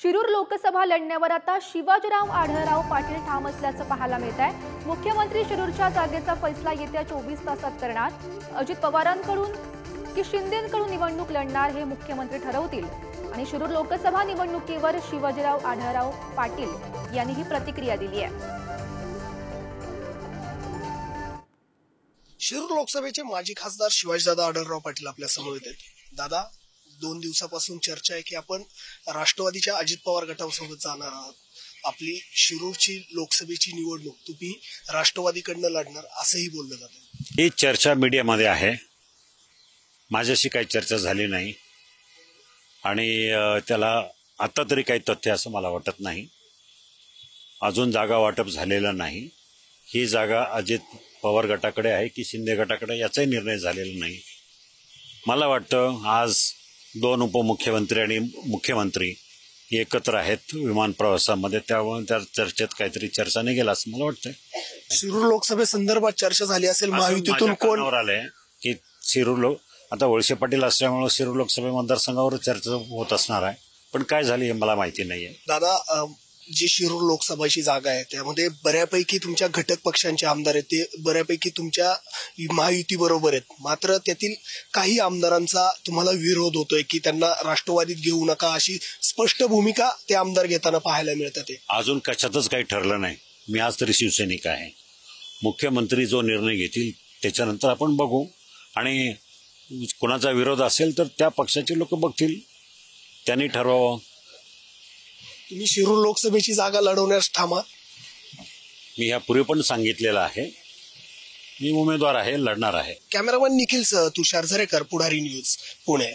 शिरूर लोकसभा लढण्यावर आता शिवाजीराव आढळराव पाटील ठाम असल्याचं पाहायला मिळत आहे। मुख्यमंत्री शिरूरच्या जागेचा फैसला येत्या 24 तासात करणार। अजित पवारांकडून की शिंदेंकडून निवडणूक लढणार हे मुख्यमंत्री ठरवतील आणि शिरूर लोकसभा निवडणुकीवर शिवाजीराव आढळराव पाटील यांनी ही प्रतिक्रिया दिली आहे। शिरूर लोकसभेचे माजी खासदार शिवाजीदादा आढळराव पाटील आपल्या समोर आहेत। दादा, 2 दिवसापासून चर्चा आहे की आपण राष्ट्रवादीच्या अजित पवार गटासोबत जाणार आहात। आपली शिरूरची लोकसभेची निवडणूक तुम्ही राष्ट्रवादीकडनं लढणार असंही बोललं जातं। ही चर्चा मीडियामध्ये आहे, माझ्याशी काही चर्चा झाली नाही आणि त्याला आता तरी काही तथ्य असं मला वाटत नाही। अजून जागा वाटप झालेलं नाही। ही जागा अजित पवार गटाकडे आहे की शिंदे गटाकडे याचाही निर्णय झालेला नाही। मला वाटतं आज 2 उपमुख्यमंत्री आणि मुख्यमंत्री एकत्र आहेत विमान प्रवासामध्ये, त्यामुळे त्या चर्चेत काहीतरी चर्चा निघेल असं मला वाटतंय। शिरूर लोकसभेसंदर्भात चर्चा झाली असेल, महायुतीतून कोण आलंय की शिरूर आता वळसे पाटील असल्यामुळे शिरूर लोकसभा मतदारसंघावर चर्चा होत असणार आहे, पण काय झाली हे मला माहिती नाहीये। दादा, जी शिरूर लोकसभाची जागा आहे त्यामध्ये बऱ्यापैकी तुमच्या घटक पक्षांचे आमदार आहेत, ते बऱ्यापैकी तुमच्या महायुती बरोबर आहेत, मात्र त्यातील काही आमदारांचा तुम्हाला विरोध होतोय की त्यांना राष्ट्रवादीत घेऊ नका अशी स्पष्ट भूमिका ते आमदार घेताना पाहायला मिळतात। अजून कशातच काही ठरलं नाही। मी आज तरी शिवसैनिक आहे। मुख्यमंत्री जो निर्णय घेतील त्याच्यानंतर आपण बघू आणि कोणाचा विरोध असेल तर त्या पक्षाचे लोक बघतील, त्यांनी ठरवावं। तुम्ही शिरूर लोकसभेची जागा लढवण्यास ठाम आहात? मी यापूर्वी पण सांगितलेलं आहे, मी उमेदवार आहे, लढणार आहे। कॅमेरामन निखिल सह तुषार झरेकर, पुढारी न्यूज, पुणे।